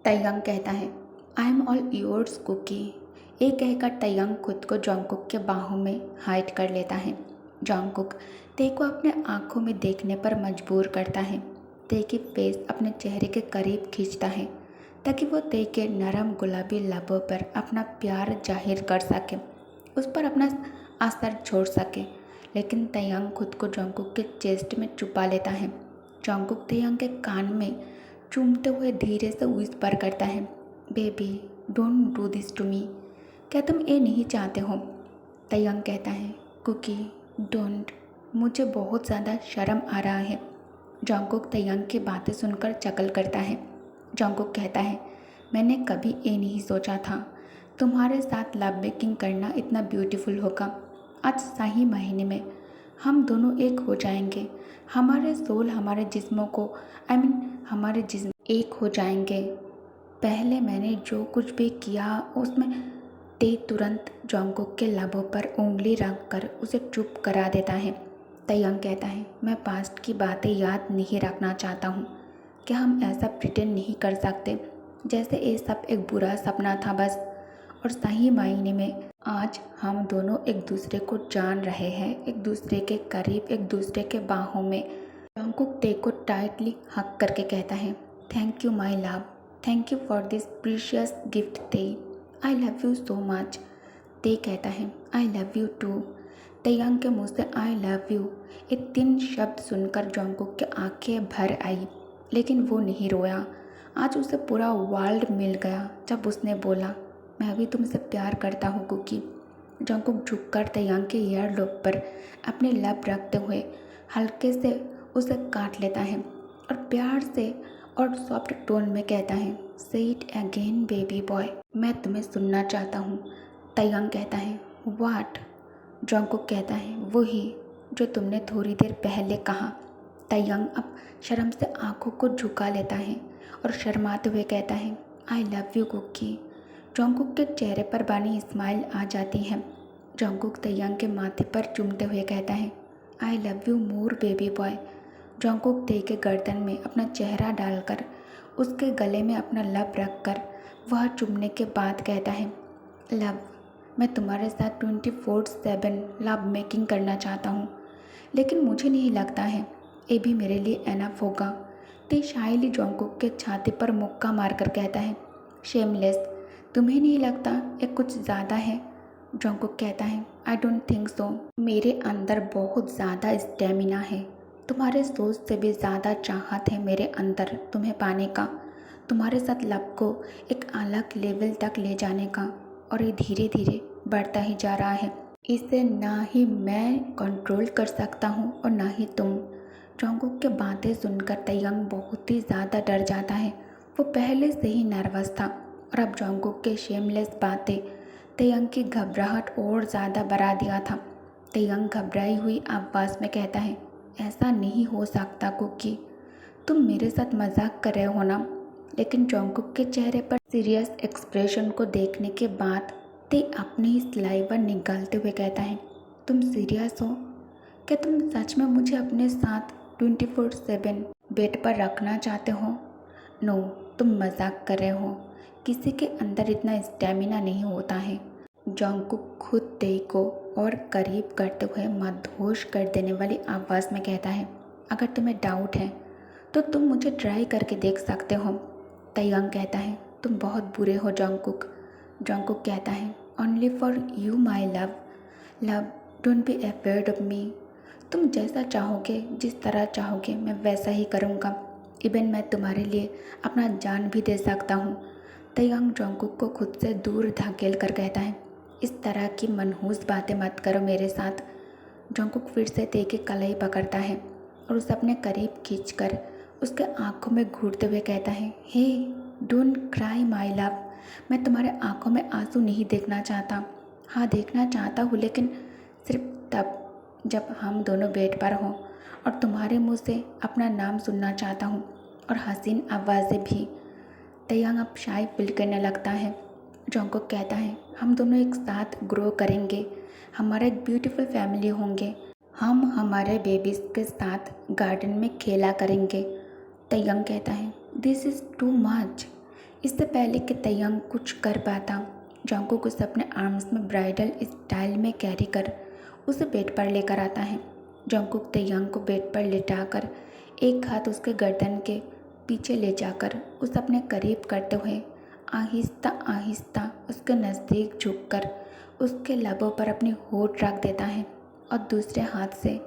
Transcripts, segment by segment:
तयंग कहता है, I am all yours cookie. ये कहकर तयंग खुद को जोंगकुक के बाहों में हाइड कर लेता है। जोंगकुक ते को अपने आंखों में देखने पर मजबूर करता है। ते की फेस अपने चेहरे के करीब खींचता है ताकि वो ते के नरम गुलाबी लबों पर अपना प्यार जाहिर कर सके, उस पर अपना असर छोड़ सके। लेकिन तयंग खुद को जोंगकुक के चेस्ट में छुपा लेता है। जोंगकुक तयंग के कान में चूमते हुए धीरे से विस्पर करता है, baby don't do this to me. क्या तुम ये नहीं चाहते हो? तयंग कहता है, कुकी डोंट, मुझे बहुत ज़्यादा शर्म आ रहा है। जोंगकुक तयंग की बातें सुनकर चकल करता है। जोंगकुक कहता है, मैंने कभी ये नहीं सोचा था तुम्हारे साथ लव मेकिंग करना इतना ब्यूटीफुल होगा। आज सही महीने में हम दोनों एक हो जाएंगे। हमारे सोल हमारे जिस्मों को हमारे जिस्म एक हो जाएंगे। पहले मैंने जो कुछ भी किया उसमें ते तुरंत जोंगकुक के लबों पर उंगली रख कर उसे चुप करा देता है। तयंग कहता है, मैं पास्ट की बातें याद नहीं रखना चाहता हूँ। क्या हम ऐसा प्रिटेंड नहीं कर सकते जैसे ये सब एक बुरा सपना था बस? और सही मायने में आज हम दोनों एक दूसरे को जान रहे हैं, एक दूसरे के करीब, एक दूसरे के बाहों में। जोंगकुक ते को टाइटली हक करके कहता है, thank you my love, thank you for this precious gift ते, I love you so much. ते कहता है, I love you too. Taehyung के मुँह से आई लव यू ये 3 शब्द सुनकर जोंगकुक की आंखें भर आई, लेकिन वो नहीं रोया। आज उसे पूरा वर्ल्ड मिल गया जब उसने बोला, मैं भी तुमसे प्यार करता हूँ कुकी। जोंगकुक झुककर तयंग के ईयर लोब पर अपने लब रखते हुए हल्के से उसे काट लेता है और प्यार से और सॉफ्ट टोन में कहता है, से इट अगेन बेबी बॉय, मैं तुम्हें सुनना चाहता हूँ। तयंग कहता है, व्हाट? जोंगकुक कहता है, वही जो तुमने थोड़ी देर पहले कहा। तयंग अब शर्म से आंखों को झुका लेता है और शर्माते हुए कहता है, I love you cookie. Jungkook के चेहरे पर बनी स्माइल आ जाती है। जोंगकुक तयंग के माथे पर चूमते हुए कहता है, I love you more baby boy. Jungkook ते के गर्दन में अपना चेहरा डालकर उसके गले में अपना लब रख कर वह चूमने के बाद कहता है, लव, मैं तुम्हारे साथ 24/7 लव मेकिंग करना चाहता हूँ, लेकिन मुझे नहीं लगता है ये भी मेरे लिए एनफ होगा। ते शायली जोंगकुक के छाती पर मुक्का मारकर कहता है, शेमलेस, तुम्हें नहीं लगता ये कुछ ज़्यादा है? जोंगकुक कहता है, आई डोंट थिंक सो। मेरे अंदर बहुत ज़्यादा स्टेमिना है, तुम्हारे सोच से भी ज़्यादा चाहत है मेरे अंदर तुम्हें पाने का, तुम्हारे साथ लव को एक अलग लेवल तक ले जाने का, और ये धीरे धीरे बढ़ता ही जा रहा है। इसे ना ही मैं कंट्रोल कर सकता हूँ और ना ही तुम। जोंगकुक की बातें सुनकर तयंग बहुत ही ज़्यादा डर जाता है। वो पहले से ही नर्वस था और अब जोंगकुक के शेमलेस बातें तयंग की घबराहट और ज़्यादा बढ़ा दिया था। तयंग घबराई हुई आवाज़ में कहता है, ऐसा नहीं हो सकता कुकी, तुम मेरे साथ मजाक कर रहे हो ना? लेकिन जोंगकुक के चेहरे पर सीरियस एक्सप्रेशन को देखने के बाद ते अपनी स्लाइवर निकालते हुए कहता है, तुम सीरियस हो? क्या तुम सच में मुझे अपने साथ 24/7 बेड पर रखना चाहते हो? नो, तुम मजाक कर रहे हो, किसी के अंदर इतना स्टेमिना नहीं होता है। जोंगकुक खुद ते को और करीब करते हुए मदहोश कर देने वाली आवाज़ में कहता है, अगर तुम्हें डाउट है तो तुम मुझे ट्राई करके देख सकते हो। तयंग कहता है, तुम बहुत बुरे हो जोंगकुक। जोंगकुक कहता है, only for you my love, love don't be afraid of me. तुम जैसा चाहोगे, जिस तरह चाहोगे मैं वैसा ही करूँगा। इवन मैं तुम्हारे लिए अपना जान भी दे सकता हूँ। तयंग जोंगकुक को खुद से दूर धकेल कर कहता है, इस तरह की मनहूस बातें मत करो मेरे साथ। जोंगकुक फिर से ते की कलाई पकड़ता है और उसे अपने करीब खींचकर उसके आंखों में घूरते हुए कहता है, हे डोंट क्राई माई लव, मैं तुम्हारे आंखों में आंसू नहीं देखना चाहता। हाँ, देखना चाहता हूँ, लेकिन सिर्फ तब जब हम दोनों बेड पर हों, और तुम्हारे मुंह से अपना नाम सुनना चाहता हूँ, और हसीन आवाज़ें भी। तयंग अब शाय फील करने लगता है। जोंगकुक कहता है, हम दोनों एक साथ ग्रो करेंगे, हमारा एक ब्यूटीफुल फैमिली होंगे, हम हमारे बेबीज़ के साथ गार्डन में खेला करेंगे। तयंग कहता है, दिस इज़ टू मच, इससे पहले कि तयंग कुछ कर पाता, जंगकुक उसे अपने आर्म्स में ब्राइडल स्टाइल में कैरी कर उसे बेड पर लेकर आता है। जंगकुक तयंग को बेड पर लिटाकर एक हाथ उसके गर्दन के पीछे ले जाकर उसे अपने करीब करते हुए आहिस्ता आहिस्ता उसके नज़दीक झुककर उसके लबों पर अपनी होठ रख देता है और दूसरे हाथ से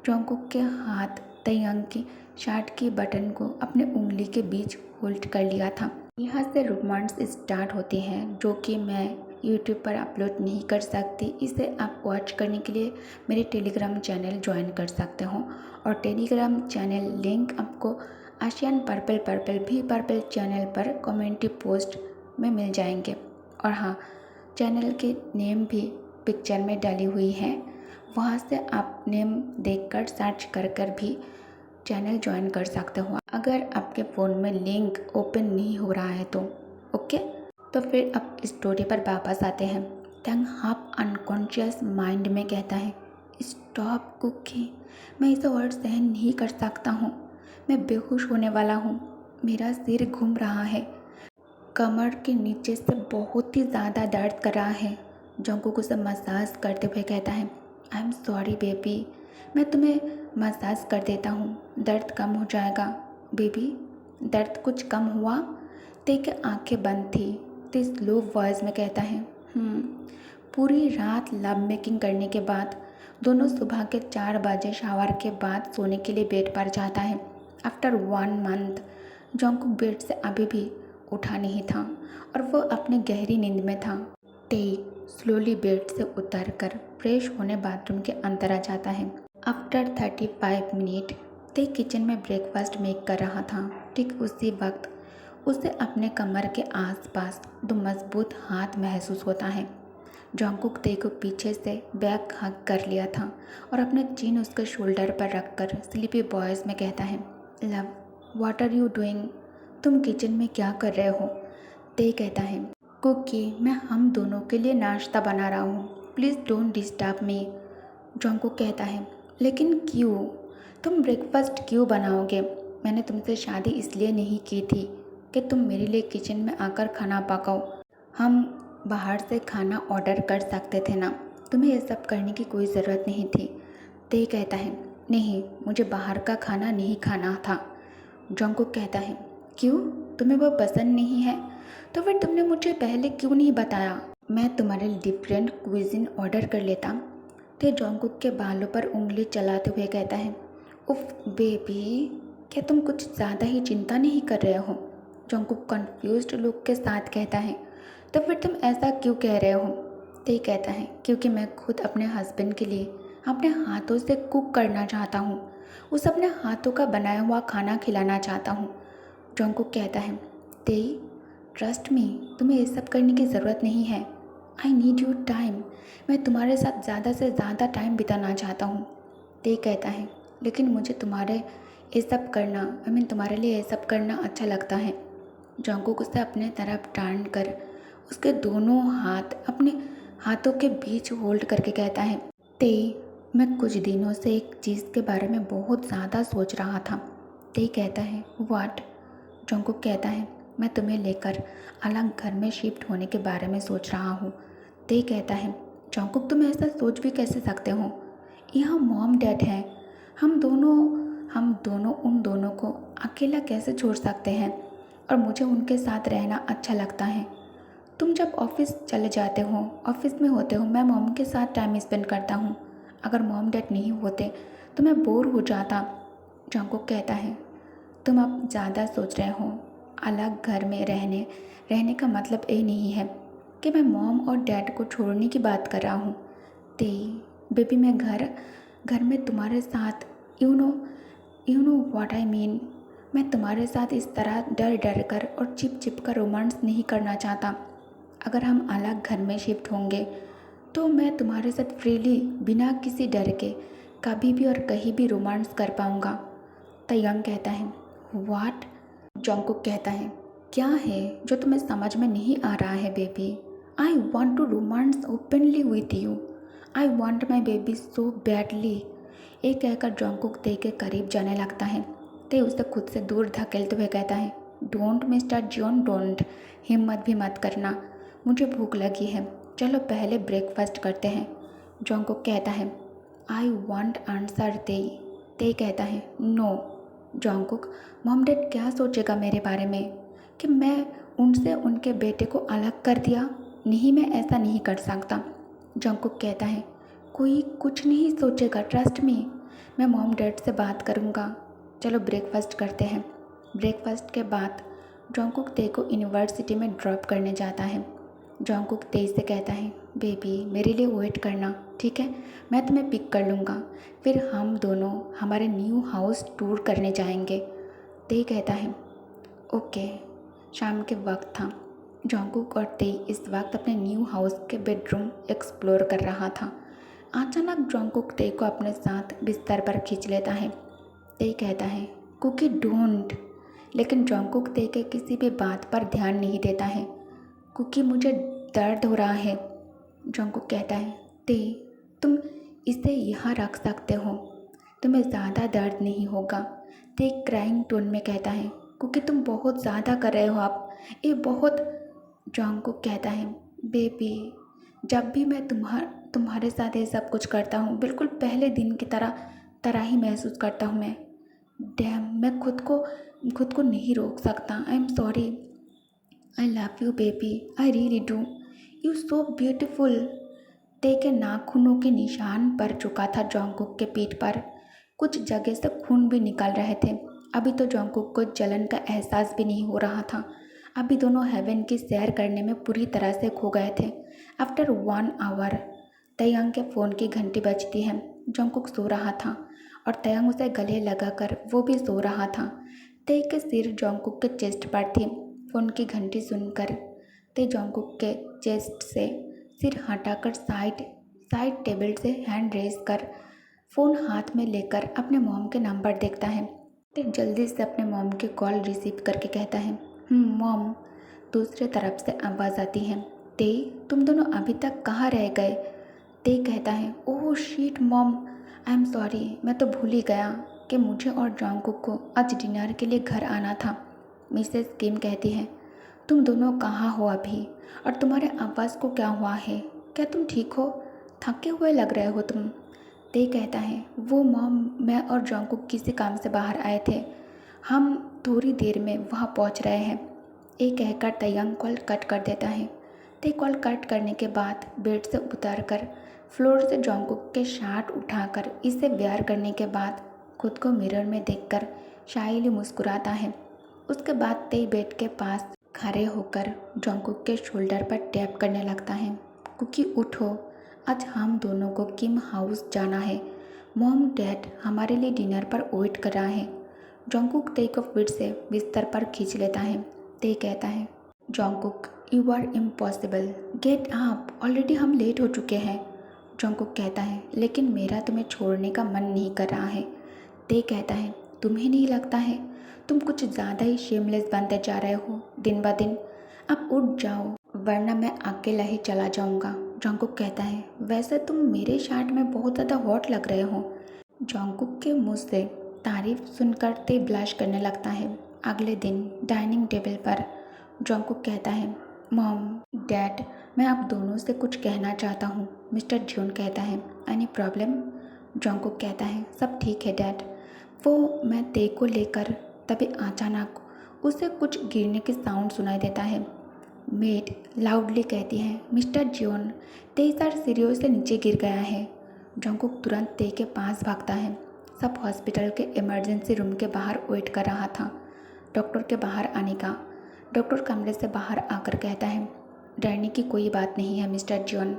जंगकुक के हाथ तयंग की शर्ट की बटन को अपने उंगली के बीच होल्ड कर लिया था। यहाँ से रोमांस स्टार्ट होती है जो कि मैं यूट्यूब पर अपलोड नहीं कर सकती। इसे आप वॉच करने के लिए मेरे टेलीग्राम चैनल ज्वाइन कर सकते हो और टेलीग्राम चैनल लिंक आपको आशियान पर्पल पर्पल भी पर्पल चैनल पर कम्युनिटी पोस्ट में मिल जाएंगे। और हाँ, चैनल के नेम भी पिक्चर में डाली हुई है, वहाँ से आप नेम देखकर सर्च कर भी चैनल ज्वाइन कर सकते हो अगर आपके फ़ोन में लिंक ओपन नहीं हो रहा है तो। ओके, तो फिर अब स्टोरी पर वापस आते हैं। तंग हाफ अनकॉन्शियस माइंड में कहता है, स्टॉप कुकी, मैं इसे और सहन नहीं कर सकता हूँ। मैं बेहोश होने वाला हूँ, मेरा सिर घूम रहा है, कमर के नीचे से बहुत ही ज़्यादा दर्द कर रहा है। जंगकुक उसे मसाज करते हुए कहता है, आई एम सॉरी बेबी, मैं तुम्हें मसाज कर देता हूँ, दर्द कम हो जाएगा। बेबी, दर्द कुछ कम हुआ? ते की आंखें बंद थी। ते स्लो वॉइस में कहता है, पूरी रात लव मेकिंग करने के बाद दोनों सुबह के 4 बजे शावर के बाद सोने के लिए बेड पर जाता है। आफ्टर 1 मंथ जंगकुक बेड से अभी भी उठा नहीं था और वो अपने गहरी नींद में था। ते स्लोली बेड से उतरकर फ्रेश होने बाथरूम के अंदर आ जाता है। आफ्टर 35 मिनट ते किचन में ब्रेकफास्ट मेक कर रहा था। ठीक उसी वक्त उसे अपने कमर के आसपास 2 मजबूत हाथ महसूस होता है। जंगकुक ते को पीछे से बैक हग कर लिया था और अपने चिन उसके शोल्डर पर रखकर स्लीपी वॉइस में कहता है, love, what are you doing? तुम किचन में क्या कर रहे हो? ते कहता है, कुकी, मैं हम दोनों के लिए नाश्ता बना रहा हूँ, please don't disturb me. Jungkook कहता है, लेकिन क्यों? तुम ब्रेकफास्ट क्यों बनाओगे? मैंने तुमसे शादी इसलिए नहीं की थी कि तुम मेरे लिए किचन में आकर खाना पकाओ। हम बाहर से खाना ऑर्डर कर सकते थे ना, तुम्हें ये सब करने की कोई ज़रूरत नहीं थी। ते कहता है, नहीं, मुझे बाहर का खाना नहीं खाना था। जंगकुक कहता है, क्यों? तुम्हें वो पसंद नहीं है? तो फिर तुमने मुझे पहले क्यों नहीं बताया? मैं तुम्हारे लिए डिफरेंट क्विज़िन ऑर्डर कर लेता। ते जंगकुक के बालों पर उंगली चलाते हुए कहता है, उफ बेबी, क्या तुम कुछ ज़्यादा ही चिंता नहीं कर रहे हो? जंगकुक कंफ्यूज्ड लुक के साथ कहता है, तो फिर तुम ऐसा क्यों कह रहे हो? ते कहता है, क्योंकि मैं खुद अपने हस्बैंड के लिए अपने हाथों से कुक करना चाहता हूँ, उसे अपने हाथों का बनाया हुआ खाना खिलाना चाहता हूँ। जंगकुक कहता है, ते ट्रस्ट मी, तुम्हें ये सब करने की ज़रूरत नहीं है। आई नीड योर टाइम, मैं तुम्हारे साथ ज़्यादा से ज़्यादा टाइम बिताना चाहता हूँ। ते कहता है, लेकिन मुझे तुम्हारे ये सब करना, तुम्हारे लिए ये सब करना अच्छा लगता है। जंगकुक उसे अपने तरफ टर्न कर उसके दोनों हाथ अपने हाथों के बीच होल्ड करके कहता है, ते, मैं कुछ दिनों से एक चीज़ के बारे में बहुत ज़्यादा सोच रहा था। ते कहता है, व्हाट? जंगकुक कहता है, मैं तुम्हें लेकर अलग घर में शिफ्ट होने के बारे में सोच रहा हूँ। ते कहता है, जंगकुक, तुम ऐसा सोच भी कैसे सकते हो? यहाँ मॉम डैड हैं, हम दोनों उन दोनों को अकेला कैसे छोड़ सकते हैं? और मुझे उनके साथ रहना अच्छा लगता है। तुम जब ऑफिस चले जाते हो, ऑफिस में होते हो, मैं मॉम के साथ टाइम स्पेंड करता हूँ। अगर मॉम डैड नहीं होते तो मैं बोर हो जाता। जंगकुक कहता है, तुम अब ज़्यादा सोच रहे हो। अलग घर में रहने का मतलब ये नहीं है कि मैं मॉम और डैड को छोड़ने की बात कर रहा हूँ। ते बेबी, मैं घर में तुम्हारे साथ you know what I mean, मैं तुम्हारे साथ इस तरह डर डर कर और छिप कर रोमांस नहीं करना चाहता। अगर हम अलग घर में शिफ्ट होंगे तो मैं तुम्हारे साथ फ्रीली बिना किसी डर के कभी भी और कहीं भी रोमांस कर पाऊँगा। तयंग कहता है, व्हाट? जंगकुक कहता है, क्या है जो तुम्हें समझ में नहीं आ रहा है baby? I want to romance openly with you, I want my baby so badly. ये कहकर जंगकुक ते के करीब जाने लगता है। ते उसे खुद से दूर धकेलते हुए कहता है, डोंट मिस्टर जियोन डोंट, हिम्मत भी मत करना, मुझे भूख लगी है, चलो पहले ब्रेकफास्ट करते हैं। जॉन्गकुक कहता है आई वांट आंसर ते कहता है नो। जॉन्गकुक, मॉम डैड क्या सोचेगा मेरे बारे में कि मैं उनसे उनके बेटे को अलग कर दिया? नहीं, मैं ऐसा नहीं कर सकता। जॉन्गकुक कहता है कोई कुछ नहीं सोचेगा, ट्रस्ट मी, मैं मॉम डैड से बात करूँगा। चलो ब्रेकफास्ट करते हैं। ब्रेकफास्ट के बाद जॉन्गकुक ते को यूनिवर्सिटी में ड्रॉप करने जाता है। जॉन्गकुक ते से कहता है बेबी मेरे लिए वेट करना, ठीक है, मैं तुम्हें पिक कर लूँगा, फिर हम दोनों हमारे न्यू हाउस टूर करने जाएंगे। ते कहता है ओके। शाम के वक्त था। जॉन्गकुक और ते इस वक्त अपने न्यू हाउस के बेडरूम एक्सप्लोर कर रहा था। अचानक जॉन्गकुक ते को अपने साथ बिस्तर पर खींच लेता है। ते कहता है कुकी डोंट, लेकिन जॉन्गकुक ते के किसी भी बात पर ध्यान नहीं देता है। कुकी मुझे दर्द हो रहा है। जॉन्गकुक कहता है ते तुम इसे यहाँ रख सकते हो, तुम्हें ज़्यादा दर्द नहीं होगा। ते क्राइंग टोन में कहता है कुकी तुम बहुत ज़्यादा कर रहे हो आप, ये बहुत। जॉन्गकुक कहता है बेबी जब भी मैं तुम्हारे साथ ये सब कुछ करता हूँ बिल्कुल पहले दिन की तरह ही महसूस करता हूँ मैं। डैम, मैं खुद को नहीं रोक सकता। आई am sorry. I love you baby, I really do, you so beautiful. ते के नाखूनों के निशान पड़ चुका था जॉन्गकुक के पीठ पर। कुछ जगह से खून भी निकल रहे थे। अभी तो जॉन्गकुक को जलन का एहसास भी नहीं हो रहा था। अभी दोनों हेवन की सैर करने में पूरी तरह से खो गए थे। आफ्टर 1 आवर तयंग के फ़ोन की घंटी बजती है। जॉन्गकुक सो रहा था और तयंग उसे गले लगाकर वो भी सो रहा था। ते के सिर जॉन्गकुक के चेस्ट पर थी। फ़ोन की घंटी सुनकर ते जॉन्गकुक के चेस्ट से सिर हटाकर साइड टेबल से हैंड रेस कर फ़ोन हाथ में लेकर अपने मॉम के नंबर देखता है। ते जल्दी से अपने मॉम की कॉल रिसीव करके कहता है मॉम। दूसरे तरफ से आवाज़ आती है ते तुम दोनों अभी तक कहाँ रह गए? ते कहता है oh shit mom, I am sorry, मैं तो भूल ही गया कि मुझे और जॉन्गकुक को आज डिनर के लिए घर आना था। मिसेस किम कहती है तुम दोनों कहाँ हो अभी, और तुम्हारे आवाज़ को क्या हुआ है? क्या तुम ठीक हो? थके हुए लग रहे हो तुम। ते कहता है वो मॉम, मैं और जॉन्गकुक किसी काम से बाहर आए थे, हम थोड़ी देर में वहाँ पहुँच रहे हैं। ये कहकर तयंग कॉल कट कर देता है। ते कॉल कट करने के बाद बेड से उतरकर फ्लोर से जॉन्गकुक के शर्ट उठाकर इसे वेयर करने के बाद खुद को मिरर में देखकर शायली मुस्कुराता है। उसके बाद ते बेड के पास खड़े होकर जॉन्गकुक के शोल्डर पर टैप करने लगता है। कुकी उठो, आज हम दोनों को किम हाउस जाना है, मॉम डैड हमारे लिए डिनर पर वेट कर रहा है। जॉन्गकुक ते को फिर से बिस्तर पर खींच लेता है। ते कहता है Jungkook you are impossible, get up, already हम लेट हो चुके हैं। जॉन्गकुक कहता है लेकिन मेरा तुम्हें छोड़ने का मन नहीं कर रहा है। ते कहता है तुम्हें नहीं लगता है तुम कुछ ज़्यादा ही शेमलेस बनते जा रहे हो दिन ब दिन? अब उठ जाओ वरना मैं अकेला ही चला जाऊंगा। जॉन्गकुक कहता है वैसे तुम मेरे शर्ट में बहुत ज़्यादा हॉट लग रहे हो। जॉन्गकुक के मुंह से तारीफ सुनकर ते ब्लश करने लगता है। अगले दिन डाइनिंग टेबल पर जॉन्गकुक कहता है मॉम डैड मैं आप दोनों से कुछ कहना चाहता हूँ। मिस्टर जियोन कहता है एनी प्रॉब्लम? जॉन्गकुक कहता है सब ठीक है डैड। वो मैं ते को लेकर तभी अचानक उसे कुछ गिरने की साउंड सुनाई देता है। मेड लाउडली कहती है मिस्टर जियोन ते सर सीढ़ियों से नीचे गिर गया है। जॉन्गकुक तुरंत ते के पास भागता है। सब हॉस्पिटल के इमरजेंसी रूम के बाहर वेट कर रहा था डॉक्टर के बाहर आने का। डॉक्टर कमरे से बाहर आकर कहता है डरने की कोई बात नहीं है मिस्टर जियोन,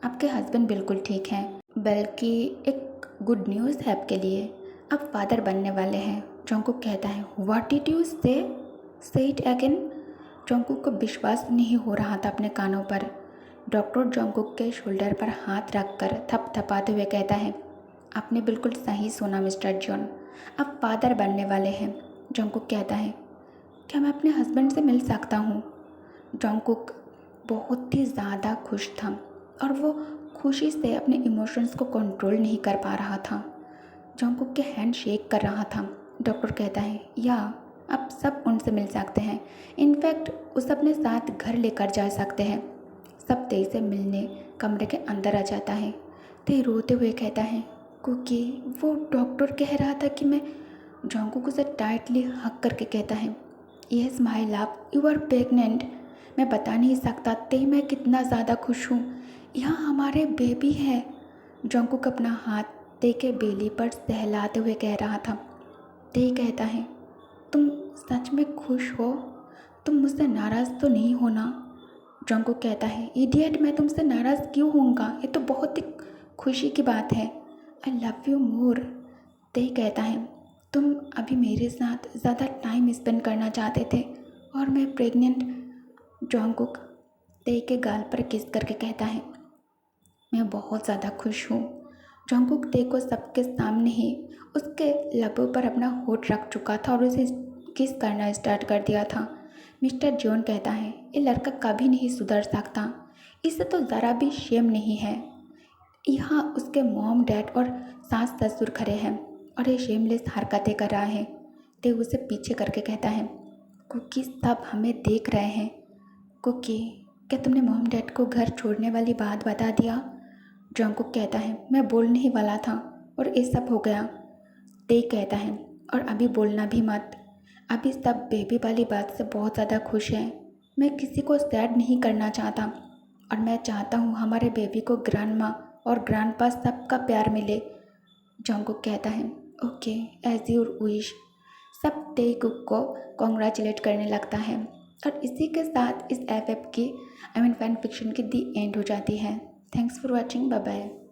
आपके हस्बैंड बिल्कुल ठीक हैं, बल्कि एक गुड न्यूज़ है आपके लिए, आप फादर बनने वाले हैं। जॉन्गकुक कहता है व्हाट डिड यू से इट अगेन? जॉन्गकुक को विश्वास नहीं हो रहा था अपने कानों पर। डॉक्टर जॉन्गकुक के शोल्डर पर हाथ रखकर थपथपाते हुए कहता है आपने बिल्कुल सही सुना मिस्टर जियोन, आप फादर बनने वाले हैं। जॉन्गकुक कहता है क्या मैं अपने हस्बैंड से मिल सकता हूँ? जॉन्गकुक बहुत ही ज़्यादा खुश था और वो खुशी से अपने इमोशंस को कंट्रोल नहीं कर पा रहा था। जॉन्गकुक के हैंड शेक कर रहा था। डॉक्टर कहता है या अब सब उनसे मिल सकते हैं। इनफैक्ट उसे अपने साथ घर लेकर जा सकते हैं। सब तेई से मिलने कमरे के अंदर आ जाता है। तेई रोते हुए कहता है, क्योंकि वो डॉक्टर कह रहा था कि मैं। जॉन्गकुक उसे टाइटली हक करके कहता है, yes my love, you are pregnant. मैं बता नहीं सकता तेई मैं कितना ज़्यादा खुश हूँ। यहाँ हमारे बेबी है। जॉन्गकुक अपना हाथ तेई के बेली पर सहलाते हुए कह रहा था। तेई कहता है, तुम सच में खुश हो? तुम मुझसे नाराज़ तो नहीं होना? जॉन्गकुक कहता है, इडियट, मैं तुमसे नाराज़ क्यों होऊंगा? ये तो बहुत ही खुशी की बात है। I love you more. तेई कहता है, तुम अभी मेरे साथ ज़्यादा टाइम स्पेंड करना चाहते थे और मैं प्रेग्नेंट। जॉन्गकुक तेई के गाल पर किस करके कहता है, मैं बहुत ज़्यादा खुश हूँ। जॉन्गकुक तेई को सबके सामने ही उसके लबों पर अपना होठ रख चुका था और उसे किस करना स्टार्ट कर दिया था। मिस्टर जॉन कहता है, ये लड़का कभी नहीं सुधर सकता, इसे तो ज़रा भी शेम नहीं है। यहाँ उसके मॉम डैड और सास ससुर खड़े हैं और ये शेमलेस हरकतें कर रहा है। ते उसे पीछे करके कहता है, कुकी सब हमें देख रहे हैं। कुकी, क्या तुमने मॉम डैड को घर छोड़ने वाली बात बता दिया? जॉन्गकुक कहता है, मैं बोलने ही वाला था और ये सब हो गया। ते कहता है, और अभी बोलना भी मत। अभी सब बेबी वाली बात से बहुत ज़्यादा खुश हैं। मैं किसी को सैड नहीं करना चाहता और मैं चाहता हूँ हमारे बेबी को ग्रैंड माँ और ग्रैंड पा सबका प्यार मिले। जॉन्गकुक कहता है, ओके, एज यूर विश। सब तेईकुक को कॉन्ग्रेचुलेट करने लगता है और इसी के साथ इस एफ की फैन फिक्शन की दी एंड हो जाती है। Thanks for watching, bye bye.